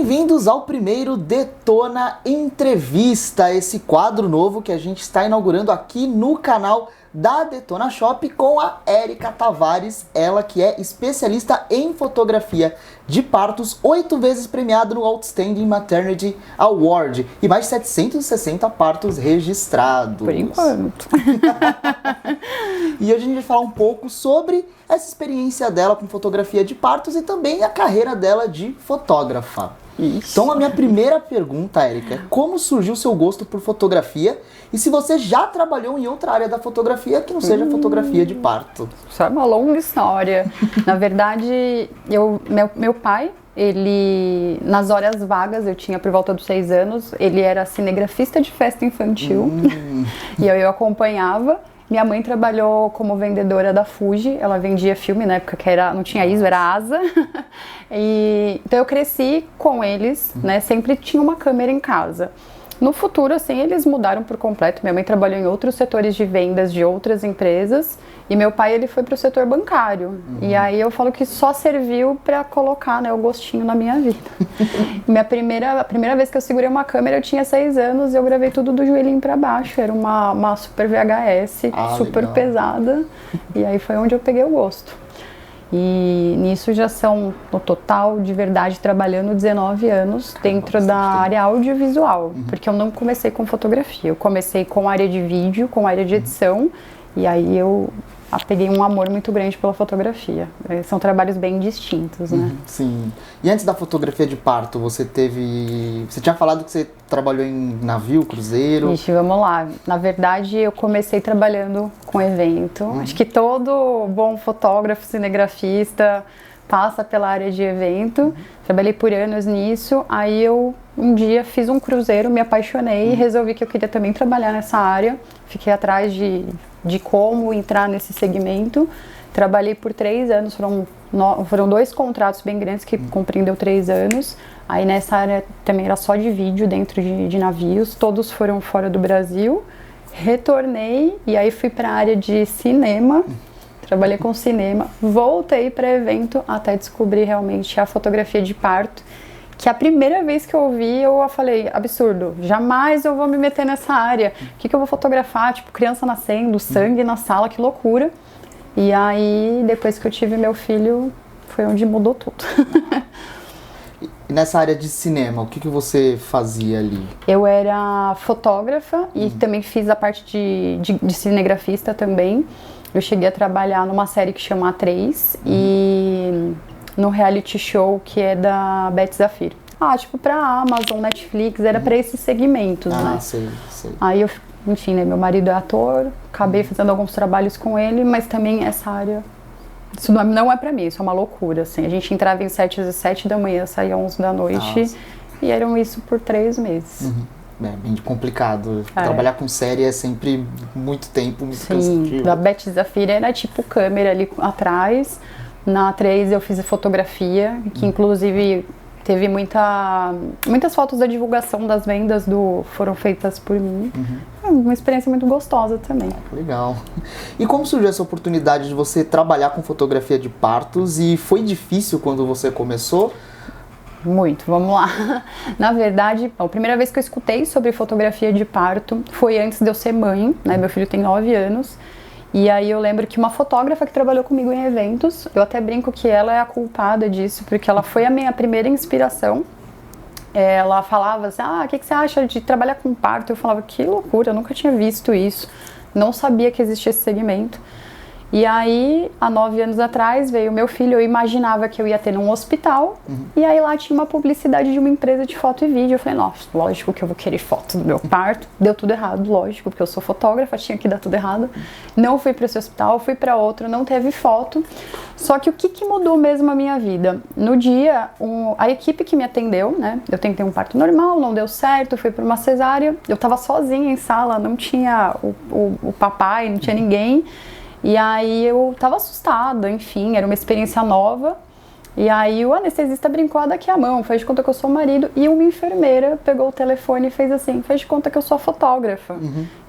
Bem-vindos ao primeiro Detona Entrevista, esse quadro novo que a gente está inaugurando aqui no canal da Detona Shop com a Érica Tavares, ela que é especialista em fotografia de partos, 8 vezes premiada no Outstanding Maternity Award e mais de 760 partos registrados. Por enquanto. E hoje a gente vai falar um pouco sobre essa experiência dela com fotografia de partos e também a carreira dela de fotógrafa. Isso. Então a minha primeira pergunta, Érica, é como surgiu o seu gosto por fotografia e se você já trabalhou em outra área da fotografia que não seja fotografia de parto? Isso é uma longa história. Na verdade, meu pai, ele, nas horas vagas, eu tinha por volta dos 6 anos, ele era cinegrafista de festa infantil e eu acompanhava. Minha mãe trabalhou como vendedora da Fuji, ela vendia filme na época que não tinha ISO, era ASA. Então eu cresci com eles, né? Sempre tinha uma câmera em casa. No futuro, assim, eles mudaram por completo. Minha mãe trabalhou em outros setores de vendas de outras empresas e meu pai, ele foi para o setor bancário. E aí eu falo que só serviu para colocar, né, o gostinho na minha vida. A primeira vez que eu segurei uma câmera, eu tinha 6 anos e eu gravei tudo do joelhinho para baixo. Era uma super VHS, super legal. Pesada. E aí foi onde eu peguei o gosto. E nisso já são, no total, de verdade, trabalhando 19 anos dentro da área audiovisual, porque eu não comecei com fotografia, eu comecei com área de vídeo, com área de edição, e aí eu peguei um amor muito grande pela fotografia. São trabalhos bem distintos, né? Sim. E antes da fotografia de parto, você tinha falado que você trabalhou em navio, cruzeiro? Ixi, vamos lá. Na verdade, eu comecei trabalhando com evento. Acho que todo bom fotógrafo, cinegrafista passa pela área de evento. Trabalhei por anos nisso. Aí eu, um dia, fiz um cruzeiro, me apaixonei e resolvi que eu queria também trabalhar nessa área. Fiquei atrás de como entrar nesse segmento. Trabalhei por 3 anos, foram 2 contratos bem grandes que compreendeu 3 anos. Aí nessa área também era só de vídeo dentro de navios, todos foram fora do Brasil. Retornei e aí fui para a área de cinema, trabalhei com cinema, voltei para evento até descobrir realmente a fotografia de parto. Que a primeira vez que eu vi, eu falei, absurdo, jamais eu vou me meter nessa área. O que eu vou fotografar? Tipo, criança nascendo, sangue na sala, que loucura. E aí, depois que eu tive meu filho, foi onde mudou tudo. E nessa área de cinema, o que você fazia ali? Eu era fotógrafa e também fiz a parte de cinegrafista também. Eu cheguei a trabalhar numa série que chama A3 e no reality show que é da Beth Zafir. Tipo pra Amazon, Netflix, era pra esses segmentos, né? Sei. Aí eu, enfim, né, meu marido é ator, acabei fazendo alguns trabalhos com ele, mas também essa área, isso não é pra mim, isso é uma loucura, assim. A gente entrava em 7 da manhã, saía 11 da noite, e eram isso por 3 meses. É bem complicado. Trabalhar com série é sempre muito tempo, muito cansativo. Da Beth Zafir era tipo câmera ali atrás. Na A3 eu fiz a fotografia, que inclusive teve muitas fotos da divulgação das vendas foram feitas por mim. Foi uma experiência muito gostosa também. Legal. E como surgiu essa oportunidade de você trabalhar com fotografia de partos e foi difícil quando você começou? Muito, vamos lá. Na verdade, a primeira vez que eu escutei sobre fotografia de parto foi antes de eu ser mãe, né? Meu filho tem 9 anos. E aí eu lembro que uma fotógrafa que trabalhou comigo em eventos, eu até brinco que ela é a culpada disso, porque ela foi a minha primeira inspiração. Ela falava assim, o que você acha de trabalhar com parto? Eu falava, que loucura, eu nunca tinha visto isso, não sabia que existia esse segmento. E aí, há 9 anos atrás, veio meu filho, eu imaginava que eu ia ter num hospital, e aí lá tinha uma publicidade de uma empresa de foto e vídeo. Eu falei, nossa, lógico que eu vou querer foto do meu parto. Deu tudo errado, lógico, porque eu sou fotógrafa, tinha que dar tudo errado. Não fui para esse hospital, fui para outro, não teve foto. Só que o que mudou mesmo a minha vida? No dia, a equipe que me atendeu, né, eu tentei um parto normal, não deu certo, fui para uma cesárea, eu tava sozinha em sala, não tinha o papai, não tinha ninguém. E aí eu tava assustada, enfim, era uma experiência nova. E aí o anestesista brincou, daqui a mão, fez de conta que eu sou o marido. E uma enfermeira pegou o telefone e fez assim, fez de conta que eu sou a fotógrafa.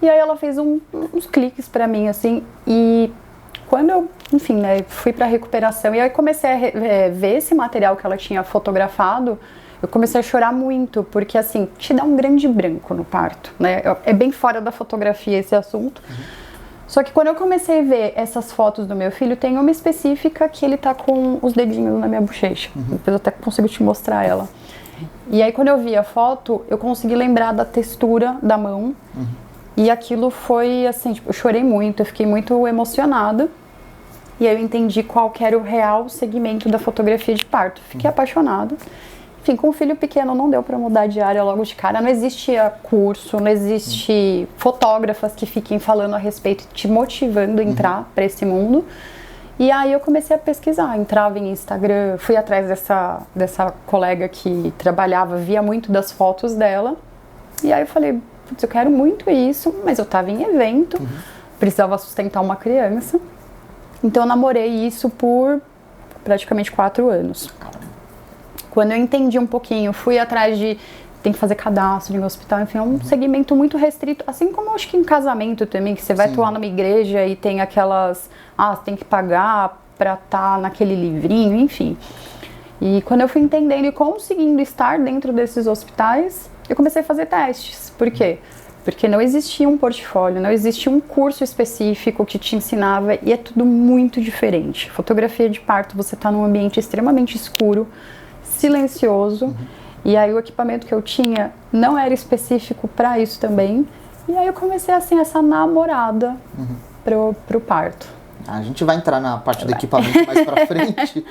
E aí ela fez uns cliques pra mim, assim. E quando eu, enfim, né, fui pra recuperação e aí comecei a ver esse material que ela tinha fotografado, eu comecei a chorar muito, porque assim, te dá um grande branco no parto, né? É bem fora da fotografia esse assunto. Só que quando eu comecei a ver essas fotos do meu filho, tem uma específica que ele tá com os dedinhos na minha bochecha. Depois eu até consigo te mostrar ela. E aí quando eu vi a foto, eu consegui lembrar da textura da mão. E aquilo foi assim, tipo, eu chorei muito, eu fiquei muito emocionada. E aí eu entendi qual que era o real segmento da fotografia de parto. Fiquei apaixonada. Enfim, com um filho pequeno não deu para mudar de área logo de cara. Não existia curso, não existe fotógrafas que fiquem falando a respeito, te motivando a entrar para esse mundo. E aí eu comecei a pesquisar, entrava em Instagram, fui atrás dessa colega que trabalhava, via muito das fotos dela. E aí eu falei, putz, eu quero muito isso, mas eu estava em evento, precisava sustentar uma criança. Então eu namorei isso por praticamente 4 anos. Quando eu entendi um pouquinho, fui atrás de... Tem que fazer cadastro em hospital, enfim, é um segmento muito restrito. Assim como eu acho que em casamento também, que você vai atuar numa igreja e tem aquelas... você tem que pagar pra estar naquele livrinho, enfim. E quando eu fui entendendo e conseguindo estar dentro desses hospitais, eu comecei a fazer testes. Por quê? Porque não existia um portfólio, não existia um curso específico que te ensinava e é tudo muito diferente. Fotografia de parto, você tá num ambiente extremamente escuro, silencioso, e aí o equipamento que eu tinha não era específico para isso também, e aí eu comecei assim, essa namorada pro parto. A gente vai entrar na parte do equipamento mais pra frente,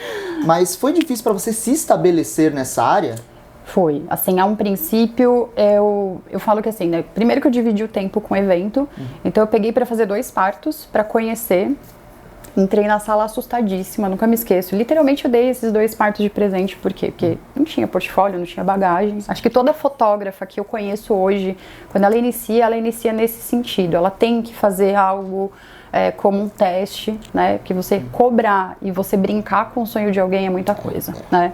mas foi difícil para você se estabelecer nessa área? Foi, assim, a um princípio, eu falo que assim, né, primeiro que eu dividi o tempo com o evento, então eu peguei para fazer 2 partos, para conhecer. Entrei na sala assustadíssima, nunca me esqueço. Literalmente eu dei esses 2 partos de presente, por quê? Porque não tinha portfólio, não tinha bagagem. Acho que toda fotógrafa que eu conheço hoje, quando ela inicia nesse sentido. Ela tem que fazer algo como um teste, né? Porque você cobrar e você brincar com o sonho de alguém é muita coisa, né?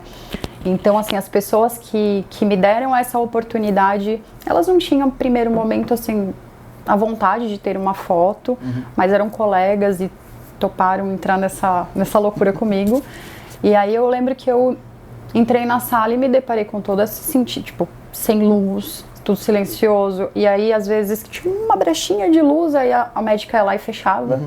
Então, assim, as pessoas que me deram essa oportunidade, elas não tinham, no primeiro momento, assim, a vontade de ter uma foto, mas eram colegas e toparam entrar nessa loucura comigo. E aí eu lembro que eu entrei na sala e me deparei com todo esse sentido, tipo, sem luz, tudo silencioso. E aí, às vezes, tinha uma brechinha de luz, aí a médica ia lá e fechava.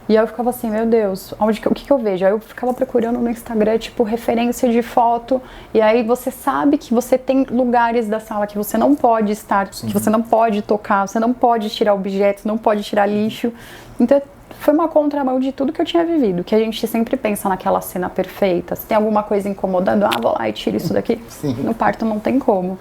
E aí eu ficava assim, meu Deus, o que eu vejo? Aí eu ficava procurando no Instagram, tipo, referência de foto. E aí você sabe que você tem lugares da sala que você não pode estar, que você não pode tocar, você não pode tirar objetos, não pode tirar lixo. Então, foi uma contramão de tudo que eu tinha vivido, que a gente sempre pensa naquela cena perfeita. Se tem alguma coisa incomodando, vou lá e tiro isso daqui. No parto não tem como.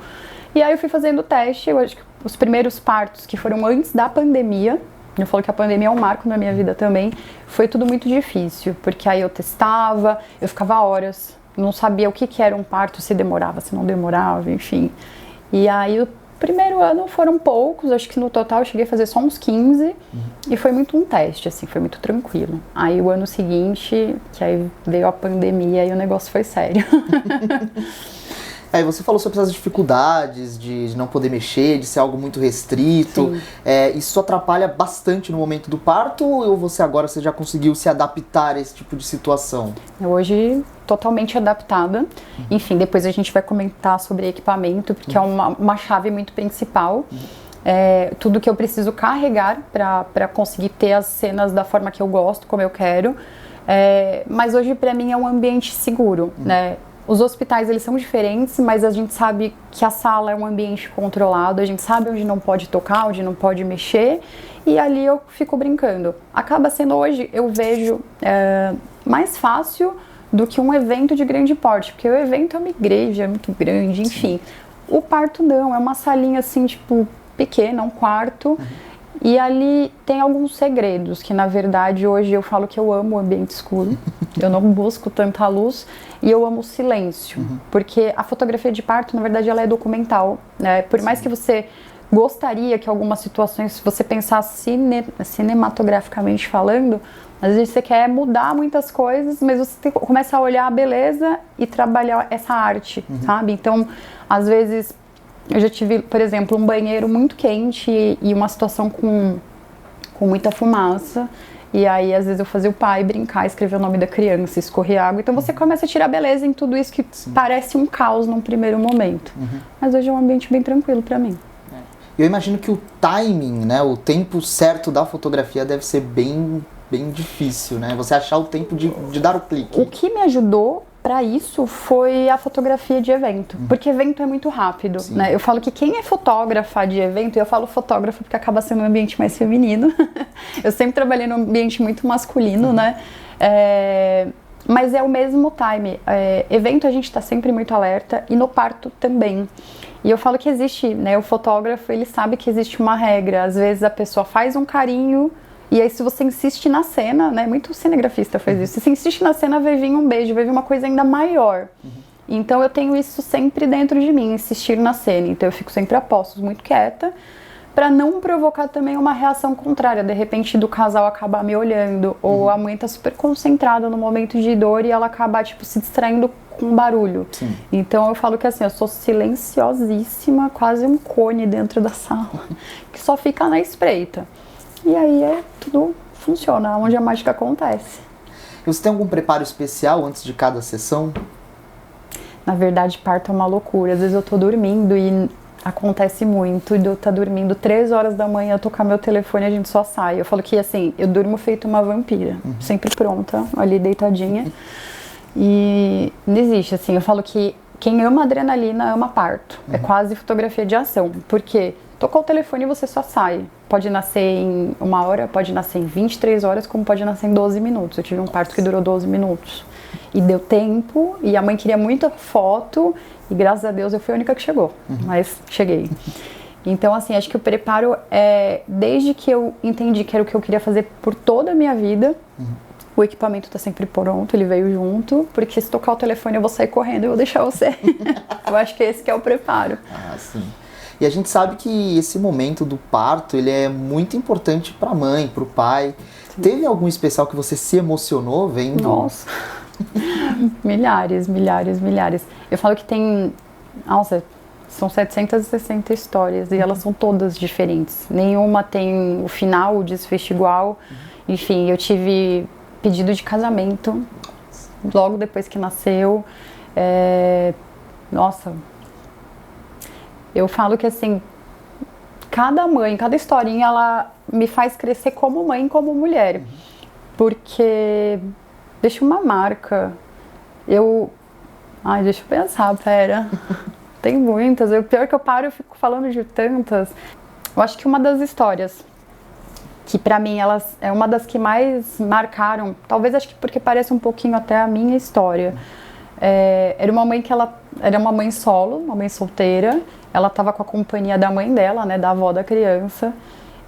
E aí eu fui fazendo o teste, eu acho que os primeiros partos que foram antes da pandemia, eu falo que a pandemia é um marco na minha vida também, foi tudo muito difícil, porque aí eu testava, eu ficava horas, não sabia o que era um parto, se demorava, se não demorava, enfim. E aí o primeiro ano foram poucos, acho que no total eu cheguei a fazer só uns 15, e foi muito um teste, assim, foi muito tranquilo. Aí o ano seguinte, que aí veio a pandemia e o negócio foi sério. Aí você falou sobre essas dificuldades de não poder mexer, de ser algo muito restrito. Isso atrapalha bastante no momento do parto ou você já conseguiu se adaptar a esse tipo de situação? Hoje, totalmente adaptada. Enfim, depois a gente vai comentar sobre equipamento, porque é uma chave muito principal. Tudo que eu preciso carregar para conseguir ter as cenas da forma que eu gosto, como eu quero. Mas hoje, para mim, é um ambiente seguro, né? Os hospitais, eles são diferentes, mas a gente sabe que a sala é um ambiente controlado, a gente sabe onde não pode tocar, onde não pode mexer, e ali eu fico brincando. Acaba sendo hoje, eu vejo, mais fácil do que um evento de grande porte, porque o evento é uma igreja muito grande, enfim. O parto não, é uma salinha assim, tipo, pequena, um quarto, e ali tem alguns segredos, que na verdade hoje eu falo que eu amo o ambiente escuro, eu não busco tanta luz, e eu amo o silêncio, porque a fotografia de parto, na verdade, ela é documental, né? Por mais que você gostaria que algumas situações, se você pensar cinematograficamente falando, às vezes você quer mudar muitas coisas, mas você começa a olhar a beleza e trabalhar essa arte, sabe? Então, às vezes, eu já tive, por exemplo, um banheiro muito quente e uma situação com muita fumaça. E aí, às vezes, eu fazia o pai brincar, escrever o nome da criança, escorrer água. Então, você começa a tirar beleza em tudo isso que parece um caos num primeiro momento. Mas hoje é um ambiente bem tranquilo pra mim. Eu imagino que o timing, né, o tempo certo da fotografia deve ser bem difícil, né? Você achar o tempo de dar o clique. O que me ajudou para isso foi a fotografia de evento, porque evento é muito rápido, né? Eu falo que quem é fotógrafa de evento, eu falo fotógrafa porque acaba sendo um ambiente mais feminino. Eu sempre trabalhei num ambiente muito masculino, né? Mas é o mesmo time. Evento a gente está sempre muito alerta e no parto também. E eu falo que existe, né? O fotógrafo, ele sabe que existe uma regra. Às vezes a pessoa faz um carinho e aí se você insiste na cena, né? Muito cinegrafista faz isso. Se você insiste na cena, vai vir um beijo, vai vir uma coisa ainda maior. Então eu tenho isso sempre dentro de mim, insistir na cena. Então eu fico sempre a postos, muito quieta, para não provocar também uma reação contrária. De repente do casal acabar me olhando, ou a mãe tá super concentrada no momento de dor e ela acabar, tipo, se distraindo com barulho. Então eu falo que assim, eu sou silenciosíssima, quase um cone dentro da sala, que só fica na espreita. E aí tudo funciona, onde a mágica acontece. E você tem algum preparo especial antes de cada sessão? Na verdade, parto é uma loucura. Às vezes eu tô dormindo e acontece muito de eu estar dormindo 3 horas da manhã, eu tocar meu telefone e a gente só sai. Eu falo que assim, eu durmo feito uma vampira, sempre pronta, ali deitadinha. E não existe, assim, eu falo que quem ama adrenalina ama parto. É quase fotografia de ação, porque tocou o telefone e você só sai. Pode nascer em 1 hora, pode nascer em 23 horas, como pode nascer em 12 minutos. Eu tive um parto que durou 12 minutos. E deu tempo, e a mãe queria muita foto, e graças a Deus eu fui a única que chegou, mas cheguei. Então, assim, acho que o preparo é, desde que eu entendi que era o que eu queria fazer por toda a minha vida, o equipamento tá sempre pronto, ele veio junto, porque se tocar o telefone eu vou sair correndo e vou deixar você. Eu acho que esse que é o preparo. Ah, sim. E a gente sabe que esse momento do parto, ele é muito importante para a mãe, para o pai. Sim. Teve algum especial que você se emocionou vendo? Nossa, milhares. Eu falo que tem, nossa, são 760 histórias e elas são todas diferentes. Nenhuma tem o final, o desfecho igual. Enfim, eu tive pedido de casamento logo depois que nasceu. Nossa, eu falo que assim, cada mãe, cada historinha, ela me faz crescer como mãe, como mulher. Porque deixa uma marca. Deixa eu pensar, pera. Tem muitas. O pior que eu paro, eu fico falando de tantas. Eu acho que uma das histórias que pra mim elas é uma das que mais marcaram, talvez acho que porque parece um pouquinho até a minha história. Era uma mãe que ela era uma mãe solo, uma mãe solteira. Ela estava com a companhia da mãe dela, né, da avó da criança.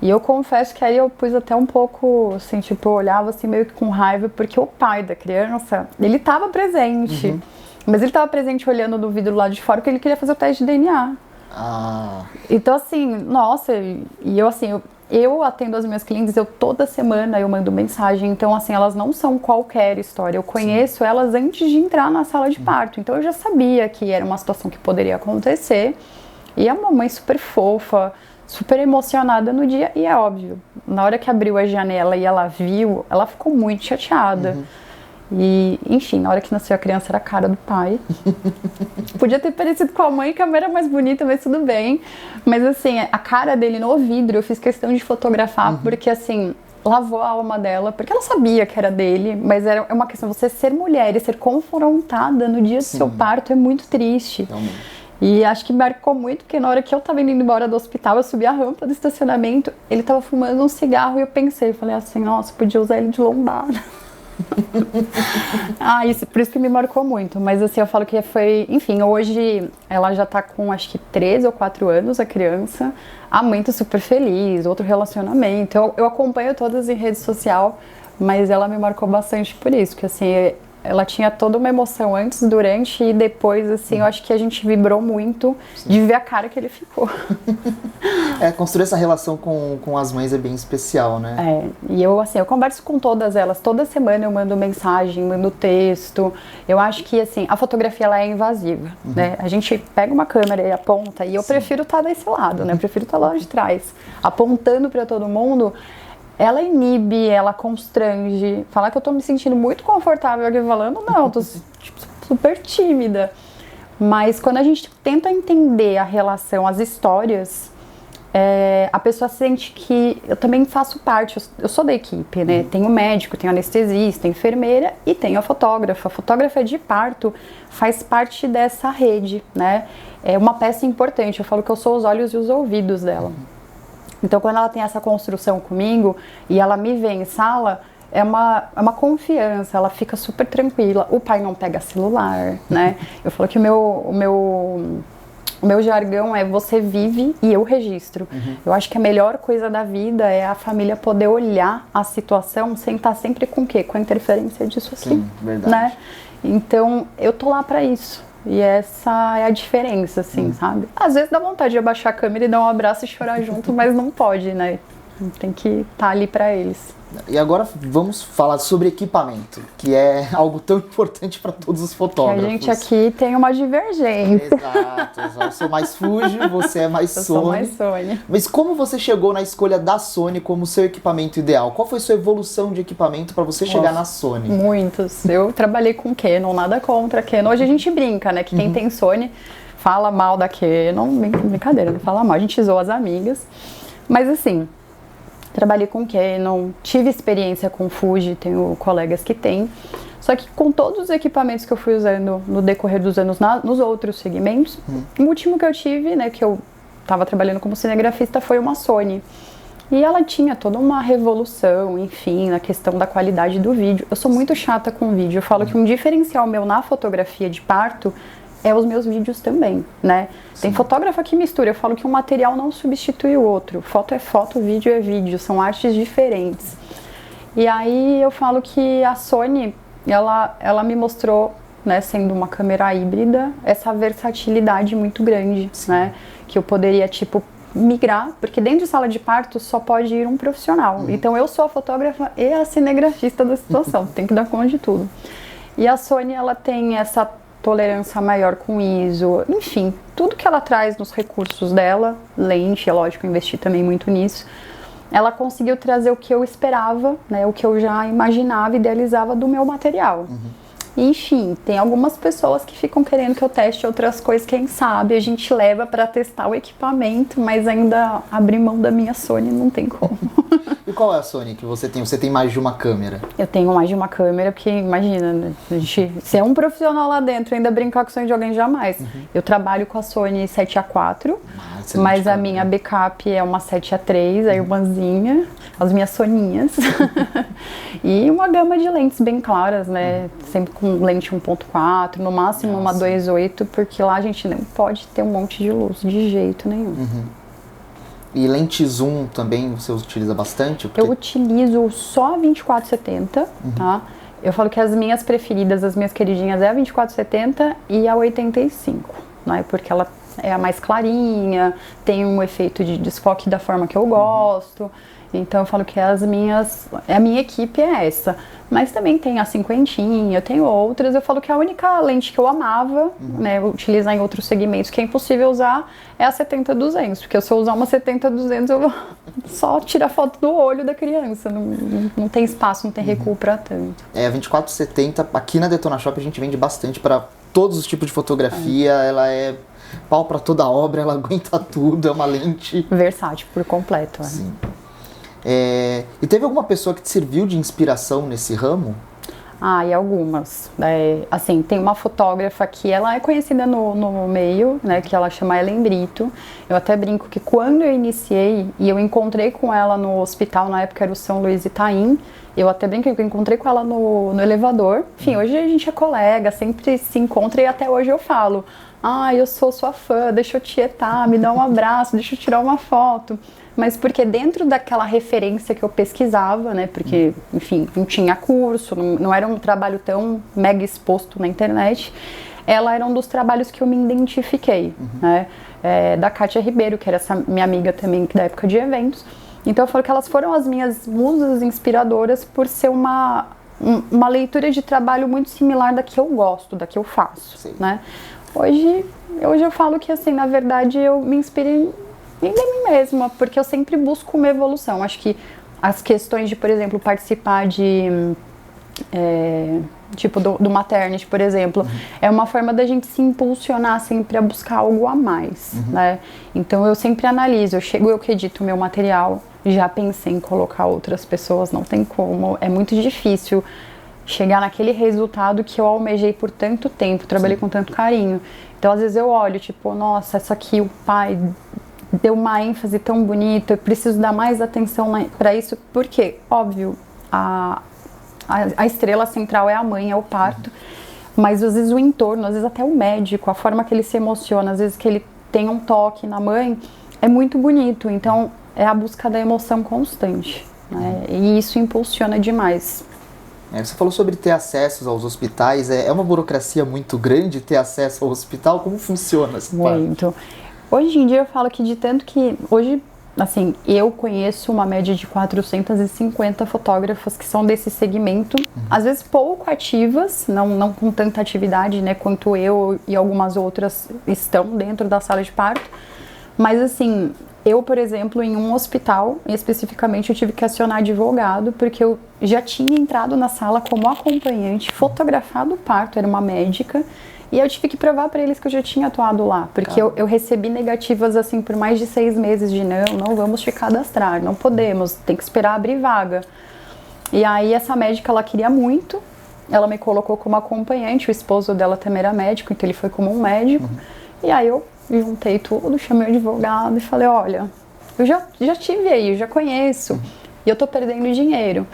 E eu confesso que aí eu pus até um pouco, assim, tipo, eu olhava assim meio que com raiva, porque o pai da criança, ele estava presente. Mas ele estava presente olhando no vidro lá de fora porque ele queria fazer o teste de DNA. Então, assim, nossa, e eu assim, eu atendo as minhas clientes, toda semana eu mando mensagem, então assim, elas não são qualquer história, eu conheço elas antes de entrar na sala de parto, então eu já sabia que era uma situação que poderia acontecer, e a mamãe super fofa, super emocionada no dia, e é óbvio, na hora que abriu a janela e ela viu, ela ficou muito chateada. E, enfim, na hora que nasceu a criança era a cara do pai. Podia ter parecido com a mãe, que a mãe era mais bonita, mas tudo bem. Mas assim, a cara dele no vidro, eu fiz questão de fotografar, porque assim, lavou a alma dela, porque ela sabia que era dele, mas é uma questão, você ser mulher e ser confrontada no dia do seu parto é muito triste. Realmente. E acho que marcou muito, porque na hora que eu tava indo embora do hospital, eu subi a rampa do estacionamento, ele tava fumando um cigarro e eu pensei, falei assim, nossa, podia usar ele de lombada. Por isso que me marcou muito. Mas assim, eu falo que foi, enfim, hoje ela já tá com acho que 13 ou 4 anos, a criança. A mãe tá super feliz, outro relacionamento. Eu acompanho todas em rede social, mas ela me marcou bastante por isso, que assim, ela tinha toda uma emoção antes, durante e depois, assim, eu acho que a gente vibrou muito de ver a cara que ele ficou. Construir essa relação com as mães é bem especial, né? E eu, assim, eu converso com todas elas, toda semana eu mando mensagem, mando texto. Eu acho que, assim, a fotografia, ela é invasiva, né? A gente pega uma câmera e aponta, e eu prefiro estar desse lado, né? Eu prefiro estar lá de trás, apontando para todo mundo. ela inibe, ela constrange. Falar que eu tô me sentindo muito confortável aqui falando, não, eu tô tipo, super tímida. Mas quando a gente tenta entender a relação, as histórias, a pessoa sente que eu também faço parte, eu sou da equipe, né? Tem o médico, tem o anestesista, a enfermeira e tem a fotógrafa. A fotógrafa de parto faz parte dessa rede, né? É uma peça importante, eu falo que eu sou os olhos e os ouvidos dela. Então, quando ela tem essa construção comigo e ela me vê em sala, é uma confiança, ela fica super tranquila. O pai não pega celular, né? Eu falo que o meu jargão é você vive e eu registro. Eu acho que a melhor coisa da vida é a família poder olhar a situação sem estar sempre com o quê? Com a interferência disso aqui. Sim, verdade. Né? Então, eu tô lá pra isso. E essa é a diferença, assim, sabe? Às vezes dá vontade de abaixar a câmera e dar um abraço e chorar junto, mas não pode, né? Tem que estar ali pra eles. E agora vamos falar sobre equipamento, que é algo tão importante para todos os fotógrafos. Que a gente aqui tem uma divergência. Exato. Eu sou mais Fuji, você é mais Sony. Eu sou mais Sony. Mas como você chegou na escolha da Sony como seu equipamento ideal? Qual foi sua evolução de equipamento para você chegar na Sony? Muitos. Eu trabalhei com Canon, nada contra Canon. Hoje a gente brinca, né? Que quem tem Sony fala mal da Canon. Brincadeira, não fala mal. A gente zoa as amigas. Mas assim, trabalhei com Canon, tive experiência com Fuji, tenho colegas que têm. Só que com todos os equipamentos que eu fui usando no decorrer dos anos nos outros segmentos, o último que eu tive, né, que eu estava trabalhando como cinegrafista, foi uma Sony. E ela tinha toda uma revolução, enfim, na questão da qualidade do vídeo. Eu sou muito chata com vídeo. Eu falo que um diferencial meu na fotografia de parto é os meus vídeos também, né? Tem fotógrafa que mistura, eu falo que um material não substitui o outro. Foto é foto, vídeo é vídeo, são artes diferentes. E aí eu falo que a Sony, ela me mostrou, né, sendo uma câmera híbrida, essa versatilidade muito grande, né? Que eu poderia, tipo, migrar, porque dentro de sala de parto só pode ir um profissional. Então eu sou a fotógrafa e a cinegrafista da situação, tem que dar conta de tudo. E a Sony, ela tem essa tolerância maior com ISO, enfim, tudo que ela traz nos recursos dela, lente, é lógico, eu investi também muito nisso, ela conseguiu trazer o que eu esperava, né, o que eu já imaginava, idealizava do meu material. Enfim, tem algumas pessoas que ficam querendo que eu teste outras coisas, quem sabe a gente leva para testar o equipamento, mas ainda abrir mão da minha Sony não tem como. E qual é a Sony que você tem? Você tem mais de uma câmera? Eu tenho mais de uma câmera, porque imagina, né, a gente ser um profissional lá dentro e ainda brincar com o sonho de alguém, jamais. Eu trabalho com a Sony 7A4, mas a minha backup é uma 7A3, a irmãzinha, as minhas soninhas. E uma gama de lentes bem claras, né? Sempre com lente 1.4, no máximo uma 2.8, porque lá a gente não pode ter um monte de luz, de jeito nenhum. E lente zoom também você utiliza bastante? Porque... Eu utilizo só a 24-70, tá? Eu falo que as minhas preferidas, as minhas queridinhas é a 24-70 e a 85, né? Porque ela é a mais clarinha, tem um efeito de desfoque da forma que eu gosto. Então eu falo que a minha equipe é essa. Mas também tem a 50, eu tenho outras. Eu falo que a única lente que eu amava, né, utilizar em outros segmentos, que é impossível usar, é a 70-200. Porque se eu usar uma 70-200, eu vou só tirar foto do olho da criança. Não tem espaço, não tem recuo pra tanto. A 24-70, aqui na Detona Shop a gente vende bastante para todos os tipos de fotografia. Ela é pau pra toda obra, ela aguenta tudo, é uma lente... versátil por completo. Sim. E teve alguma pessoa que te serviu de inspiração nesse ramo? E algumas. Assim, tem uma fotógrafa que ela é conhecida no meio, né, que ela chama Ellen Brito. Eu até brinco que quando eu iniciei, e eu encontrei com ela no hospital, na época era o São Luís Itaim, eu até brinco que eu encontrei com ela no elevador. Enfim, hoje a gente é colega, sempre se encontra e até hoje eu falo: eu sou sua fã, deixa eu tietar, me dá um abraço, deixa eu tirar uma foto. Mas porque dentro daquela referência que eu pesquisava, né, porque, enfim, não tinha curso, não era um trabalho tão mega exposto na internet, ela era um dos trabalhos que eu me identifiquei, né, da Kátia Ribeiro, que era essa minha amiga também da época de eventos. Então eu falo que elas foram as minhas musas inspiradoras por ser uma leitura de trabalho muito similar da que eu gosto, da que eu faço, né. Hoje eu falo que, assim, na verdade eu me inspirei em mim mesma, porque eu sempre busco uma evolução. Acho que as questões de, por exemplo, participar de... tipo do maternity, por exemplo, é uma forma da gente se impulsionar sempre a buscar algo a mais, né? Então eu sempre analiso, eu acredito o meu material, já pensei em colocar outras pessoas, não tem como, é muito difícil chegar naquele resultado que eu almejei por tanto tempo, trabalhei com tanto carinho. Então às vezes eu olho, tipo, nossa, essa aqui o pai deu uma ênfase tão bonita, eu preciso dar mais atenção para isso, porque, óbvio, a estrela central é a mãe, é o parto, mas às vezes o entorno, às vezes até o médico, a forma que ele se emociona, às vezes que ele tem um toque na mãe, é muito bonito. Então é a busca da emoção constante, né? E isso impulsiona demais. Você falou sobre ter acesso aos hospitais, é uma burocracia muito grande ter acesso ao hospital? Como funciona essa parte? Muito. Hoje em dia eu falo que de tanto que... Hoje, assim, eu conheço uma média de 450 fotógrafas que são desse segmento, às vezes pouco ativas, não com tanta atividade, né, quanto eu e algumas outras estão dentro da sala de parto, mas assim, eu, por exemplo, em um hospital, especificamente, eu tive que acionar advogado, porque eu já tinha entrado na sala como acompanhante, fotografado o parto, era uma médica, e eu tive que provar para eles que eu já tinha atuado lá, porque eu recebi negativas assim por mais de 6 meses de não vamos te cadastrar, não podemos, tem que esperar abrir vaga. E aí essa médica, ela queria muito, ela me colocou como acompanhante, o esposo dela também era médico, então ele foi como um médico, e aí eu juntei tudo, chamei o advogado e falei, olha, eu já tive aí, eu já conheço, e eu tô perdendo dinheiro.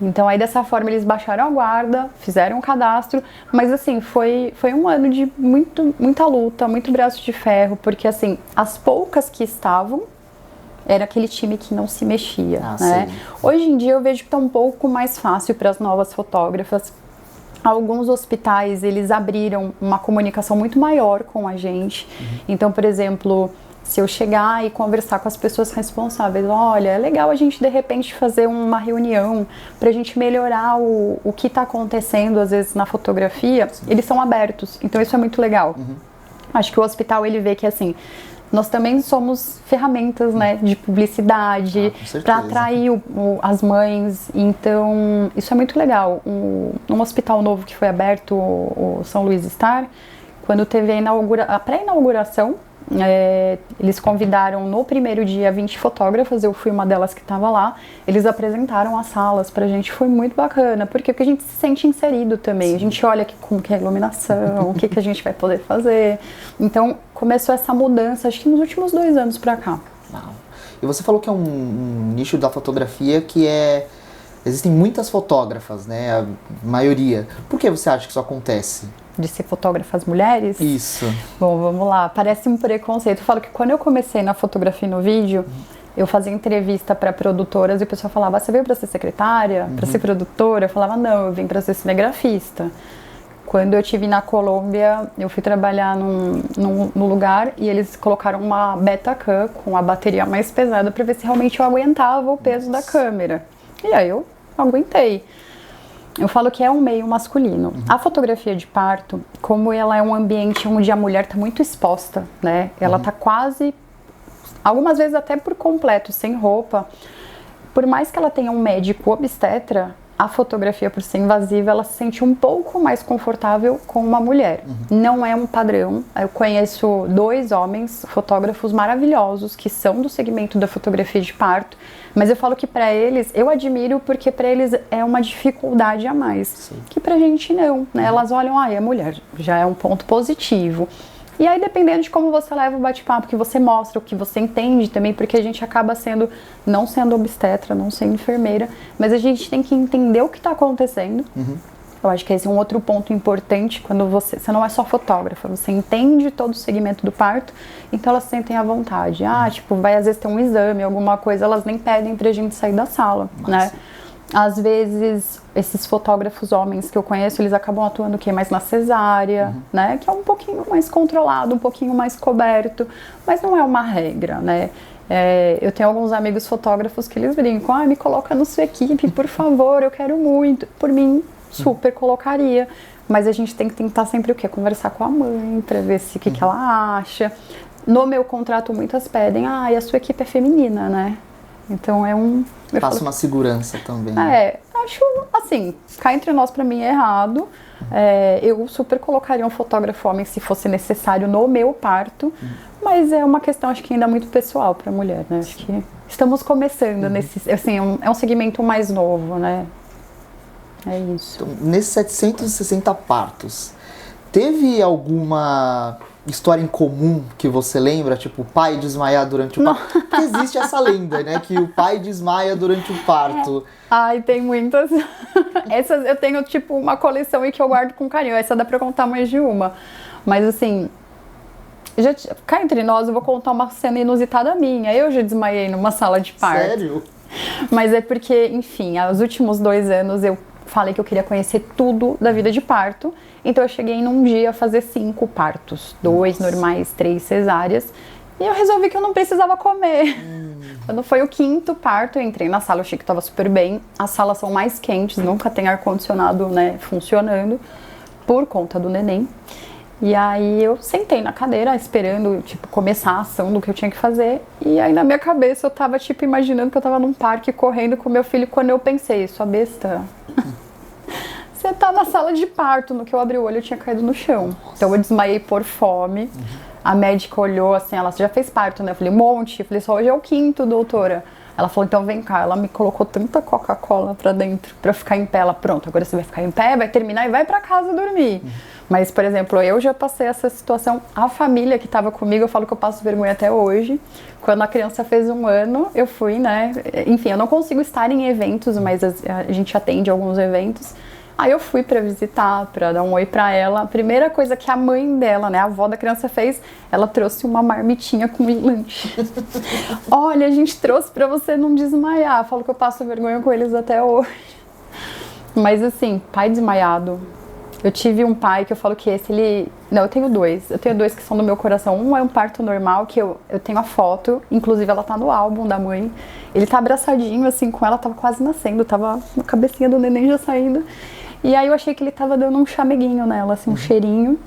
Então aí dessa forma eles baixaram a guarda, fizeram um cadastro, mas assim, foi um ano de muita luta, muito braço de ferro, porque assim, as poucas que estavam, era aquele time que não se mexia, né? Sim. Hoje em dia eu vejo que tá um pouco mais fácil para as novas fotógrafas. Alguns hospitais, eles abriram uma comunicação muito maior com a gente. Então, por exemplo, se eu chegar e conversar com as pessoas responsáveis, olha, é legal a gente de repente fazer uma reunião pra gente melhorar o que tá acontecendo às vezes na fotografia, eles são abertos, então isso é muito legal. Acho que o hospital, ele vê que assim, nós também somos ferramentas, né, de publicidade, para atrair as mães, então isso é muito legal. Um hospital novo que foi aberto, o São Luís Star, quando teve a pré-inauguração, eles convidaram no primeiro dia 20 fotógrafas, eu fui uma delas que estava lá, eles apresentaram as salas pra gente, foi muito bacana, porque a gente se sente inserido também, a gente olha como que é a iluminação, o que a gente vai poder fazer, então começou essa mudança, acho que nos últimos 2 anos pra cá. E você falou que é um nicho da fotografia que existem muitas fotógrafas, né, a maioria, por que você acha que isso acontece? De ser fotógrafas mulheres? Isso. Bom, vamos lá. Parece um preconceito. Eu falo que quando eu comecei na fotografia e no vídeo, eu fazia entrevista para produtoras e o pessoal falava, você veio para ser secretária? Para ser produtora? Eu falava, não, eu vim para ser cinegrafista. Quando eu estive na Colômbia, eu fui trabalhar num lugar e eles colocaram uma Betacam com a bateria mais pesada para ver se realmente eu aguentava o peso da câmera. E aí eu aguentei. Eu falo que é um meio masculino. A fotografia de parto, como ela é um ambiente onde a mulher está muito exposta, né? Ela está quase, algumas vezes até por completo, sem roupa. Por mais que ela tenha um médico obstetra, a fotografia, por ser invasiva, ela se sente um pouco mais confortável com uma mulher. Não é um padrão. Eu conheço 2 homens fotógrafos maravilhosos que são do segmento da fotografia de parto, mas eu falo que para eles, eu admiro porque para eles é uma dificuldade a mais. Sim. Que pra gente não, né? Elas olham, é mulher, já é um ponto positivo. E aí, dependendo de como você leva o bate-papo, que você mostra, o que você entende também, porque a gente acaba não sendo obstetra, não sendo enfermeira, mas a gente tem que entender o que está acontecendo. Eu acho que esse é um outro ponto importante, quando você não é só fotógrafa, você entende todo o segmento do parto, então elas sentem à vontade. Vai às vezes ter um exame, alguma coisa, elas nem pedem pra gente sair da sala, né? Às vezes, esses fotógrafos homens que eu conheço, eles acabam atuando o quê? Mais na cesárea, né? Que é um pouquinho mais controlado, um pouquinho mais coberto, mas não é uma regra, né? Eu tenho alguns amigos fotógrafos que eles brincam, me coloca na sua equipe, por favor, eu quero muito. Por mim, super colocaria, mas a gente tem que tentar sempre o quê? Conversar com a mãe, pra ver o que ela acha. No meu contrato, muitas pedem, a sua equipe é feminina, né? Então Passa uma segurança também. Acho assim, cá entre nós pra mim é errado. Eu super colocaria um fotógrafo homem se fosse necessário no meu parto, mas é uma questão acho que ainda muito pessoal pra mulher, né? Acho que estamos começando nesse, assim, é um segmento mais novo, né? É isso. Então, nesses 760 partos, teve alguma história em comum que você lembra? Tipo, o pai desmaiar durante o parto? Porque existe essa lenda, né? Que o pai desmaia durante o parto. Ai, tem muitas. Essas eu tenho, tipo, uma coleção e que eu guardo com carinho. Essa dá pra contar mais de uma. Mas, assim, cá entre nós, eu vou contar uma cena inusitada minha. Eu já desmaiei numa sala de parto. Sério? Mas é porque, enfim, os últimos 2 anos eu falei que eu queria conhecer tudo da vida de parto. Então eu cheguei num dia a fazer 5 partos. 2 normais, 3 cesáreas. E eu resolvi que eu não precisava comer. Quando foi o 5º parto, eu entrei na sala, eu achei que estava super bem. As salas são mais quentes, nunca tem ar-condicionado, né, funcionando, por conta do neném. E aí eu sentei na cadeira, esperando, tipo, começar a ação do que eu tinha que fazer. E aí na minha cabeça eu tava, tipo, imaginando que eu tava num parque correndo com meu filho, quando eu pensei, sua besta, você tá na sala de parto. No que eu abri o olho, eu tinha caído no chão. Então eu desmaiei por fome. A médica olhou assim, ela já fez parto, né? Eu falei, um monte. Eu falei, só hoje é o 5º, doutora. Ela falou, então vem cá. Ela me colocou tanta Coca-Cola pra dentro pra eu ficar em pé. Ela, pronto, agora você vai ficar em pé, vai terminar e vai pra casa dormir. Mas, por exemplo, eu já passei essa situação. A família que tava comigo, eu falo que eu passo vergonha até hoje. Quando a criança fez 1 ano, eu fui, né? Enfim, eu não consigo estar em eventos, mas a gente atende alguns eventos. Aí eu fui pra visitar, pra dar um oi pra ela. A primeira coisa que a mãe dela, né, a avó da criança fez, ela trouxe uma marmitinha com lanche. Olha, a gente trouxe pra você não desmaiar. Falo que eu passo vergonha com eles até hoje. Mas assim, pai desmaiado. Eu tive um pai que eu falo que esse, ele... Não, eu tenho 2. Eu tenho 2 que são do meu coração. Um é um parto normal, que eu tenho a foto. Inclusive, ela tá no álbum da mãe. Ele tá abraçadinho, assim, com ela. Tava quase nascendo. Tava a cabecinha do neném já saindo. E aí eu achei que ele tava dando um chameguinho nela, assim, um cheirinho.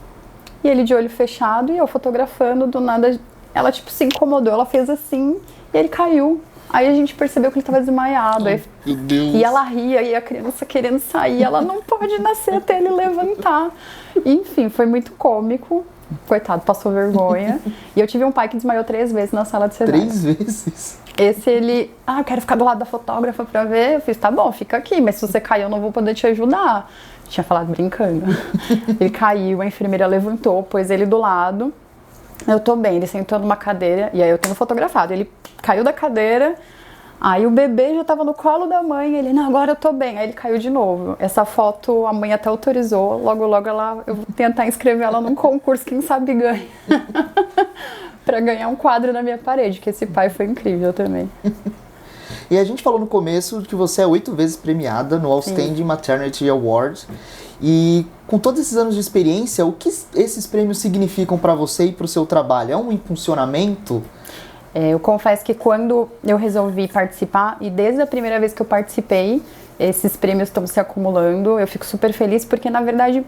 E ele de olho fechado e eu fotografando, do nada ela tipo se incomodou, ela fez assim e ele caiu. Aí a gente percebeu que ele tava desmaiado. Aí, meu Deus. E ela ria e a criança querendo sair, ela não pode nascer até ele levantar. Enfim, foi muito cômico. Coitado, passou vergonha. E eu tive um pai que desmaiou 3 vezes na sala de cesárea. 3 vezes? Esse ele, eu quero ficar do lado da fotógrafa pra ver. Eu fiz, tá bom, fica aqui, mas se você cair eu não vou poder te ajudar. Tinha falado brincando. Ele caiu, a enfermeira levantou, pôs ele do lado. Eu tô bem, ele sentou numa cadeira, e aí eu tenho fotografado. Ele caiu da cadeira, aí o bebê já tava no colo da mãe, ele, não, agora eu tô bem. Aí ele caiu de novo. Essa foto a mãe até autorizou, logo eu vou tentar inscrever ela num concurso, quem sabe ganha. Pra ganhar um quadro na minha parede, que esse pai foi incrível também. E a gente falou no começo que você é 8 vezes premiada no Outstanding Maternity Award. E com todos esses anos de experiência, o que esses prêmios significam para você e para o seu trabalho? É um impulsionamento? Eu confesso que quando eu resolvi participar, e desde a primeira vez que eu participei, esses prêmios estão se acumulando. Eu fico super feliz porque, na verdade,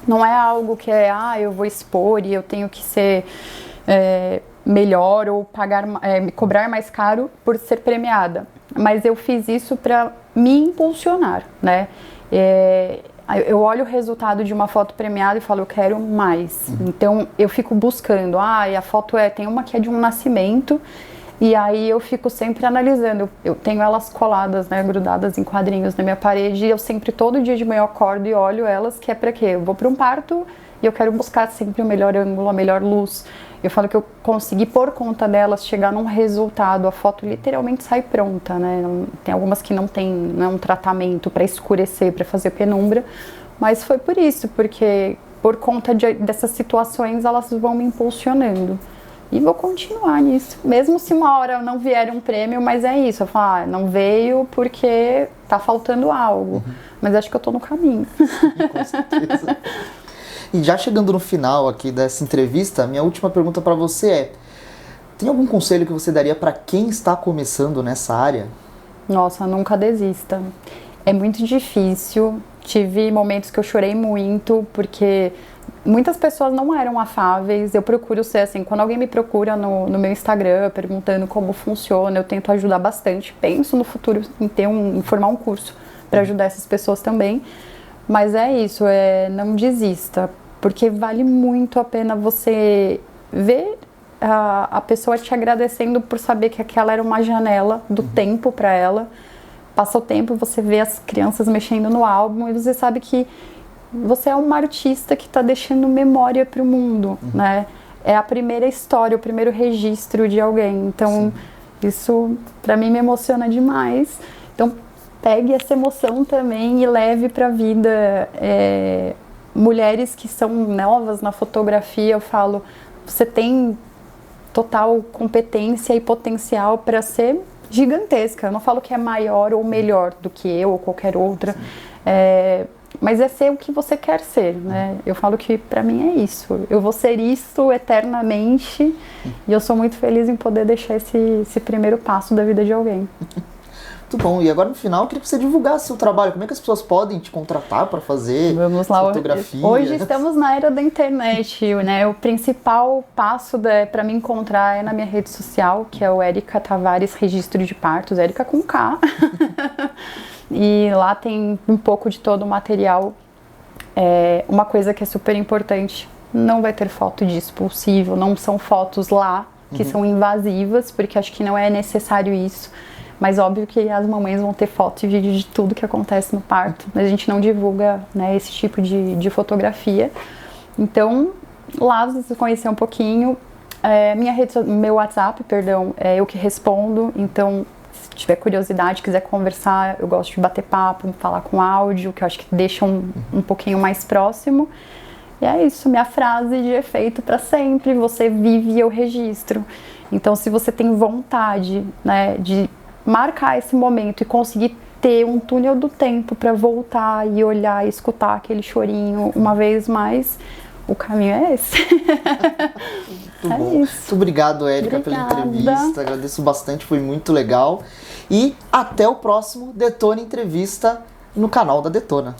não é algo que eu vou expor e eu tenho que ser... melhor ou me cobrar mais caro por ser premiada, mas eu fiz isso para me impulsionar, né? Eu olho o resultado de uma foto premiada e falo, eu quero mais. Então eu fico buscando, a foto tem uma que é de um nascimento, e aí eu fico sempre analisando. Eu tenho elas coladas, né, grudadas em quadrinhos na minha parede, e eu sempre, todo dia de manhã, eu acordo e olho elas, que é para quê? Eu vou para um parto e eu quero buscar sempre o melhor ângulo, a melhor luz. Eu falo que eu consegui, por conta delas, chegar num resultado. A foto literalmente sai pronta, né? Tem algumas que não tem um tratamento para escurecer, para fazer penumbra. Mas foi por isso, porque por conta dessas situações, elas vão me impulsionando. E vou continuar nisso. Mesmo se uma hora não vier um prêmio, mas é isso. Eu falo, não veio porque tá faltando algo. Mas acho que eu tô no caminho. Com certeza. E já chegando no final aqui dessa entrevista, minha última pergunta para você é: tem algum conselho que você daria para quem está começando nessa área? Nossa, nunca desista. É muito difícil. Tive momentos que eu chorei muito, porque muitas pessoas não eram afáveis. Eu procuro ser assim, quando alguém me procura no meu Instagram perguntando como funciona, eu tento ajudar bastante. Penso no futuro em formar um curso para ajudar essas pessoas também. Mas é isso, não desista, porque vale muito a pena você ver a pessoa te agradecendo por saber que aquela era uma janela do tempo para ela. Passa o tempo, você vê as crianças mexendo no álbum e você sabe que você é uma artista que está deixando memória para o mundo, né? É a primeira história, o primeiro registro de alguém. Então, isso para mim me emociona demais. Então, pegue essa emoção também e leve para a vida. Mulheres que são novas na fotografia, eu falo, você tem total competência e potencial para ser gigantesca. Eu não falo que é maior ou melhor do que eu ou qualquer outra. Mas é ser o que você quer ser, né? Eu falo que pra mim é isso. Eu vou ser isso eternamente e eu sou muito feliz em poder deixar esse primeiro passo da vida de alguém. Muito bom. E agora no final eu queria que você divulgasse seu trabalho. Como é que as pessoas podem te contratar para fazer fotografia? Hoje estamos na era da internet, né? O principal passo para me encontrar é na minha rede social, que é o Érica Tavares Registro de Partos, Érica com K. E lá tem um pouco de todo o material. Uma coisa que é super importante, não vai ter foto de expulsivo, não são fotos lá que são invasivas, porque acho que não é necessário isso. Mas óbvio que as mamães vão ter foto e vídeo de tudo que acontece no parto. Mas a gente não divulga, né, esse tipo de fotografia. Então, lá vocês conhecer um pouquinho. Meu WhatsApp, é eu que respondo. Então, se tiver curiosidade, quiser conversar, eu gosto de bater papo, falar com áudio, que eu acho que deixa um pouquinho mais próximo. E é isso, minha frase de efeito para sempre, você vive e eu registro. Então, se você tem vontade, né, de marcar esse momento e conseguir ter um túnel do tempo para voltar e olhar e escutar aquele chorinho uma vez mais, o caminho é esse. Muito bom. Isso. Muito obrigado, Érica, pela entrevista. Agradeço bastante, foi muito legal. E até o próximo Detona Entrevista no canal da Detona.